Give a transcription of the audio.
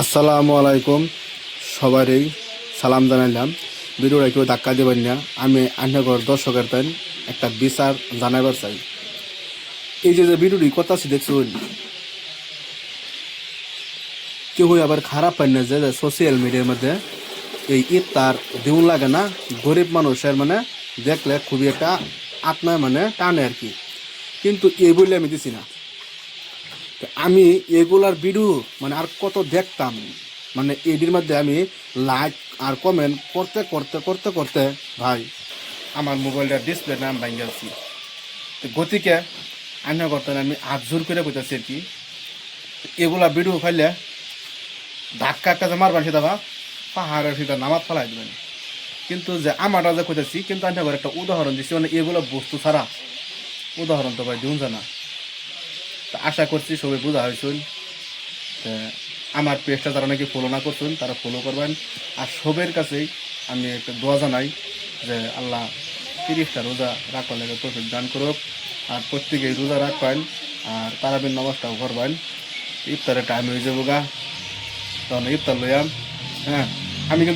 আসসালামু আলাইকুম। সবারই সালাম জানাইলাম। ভিডিওটা কেউ ধাক্কা দেবেন না। আমি আন্নাগর দর্শকের তাই একটা বিচার জানাইবার চাই। এই যে ভিডিওটি কথা আছে দেখছুন, কেউ আবার খারাপ পাই না যে সোশ্যাল মিডিয়ার মধ্যে এই ইফতার দিউন লাগে না, গরিব মানুষের মানে দেখলে খুবই একটা আত্মায় মানে টানে আর কি। কিন্তু এই বলে আমি দিছি না। আমি এগুলার ভিডিও মানে আর কত দেখতাম, মানে এটির মধ্যে আমি লাইক আর কমেন্ট করতে করতে করতে করতে ভাই আমার মোবাইলটার ডিসপ্লে নাম ভেঙে গেছি। তো গতিকে আইনা করতে আমি হাত জোর করে কইতেছি আর কি, এগুলা ভিডিও ফাইলে ধাক্কা কাজে মারবেন সেটা বা পাহাড়ের সেটা নামাজ ফেলাই দেবেন। কিন্তু যে আমারটা যে কইতেছি, কিন্তু আইনা একটা উদাহরণ দিচ্ছি, মানে এগুলো বস্তু ছাড়া উদাহরণ তো ভাই দিন জানা। তো আশা করছি সবাই বোঝা হয়েছিল। আমার পেজটা যারা নাকি ফলো না করছেন তারা ফলো করবেন। আর সবের কাছেই আমি একটা দোয়া জানাই যে আল্লাহ 30টা রোজা রাখার লেগে তৌফিক দান করুক। আর প্রত্যেকেই রোজা রাখবেন আর তারাবির নামাজটাও করবেন। ইফতারের টাইম হয়ে যাবো গা, তখন ইফতার লইয়াম। হ্যাঁ, আমি কিন্তু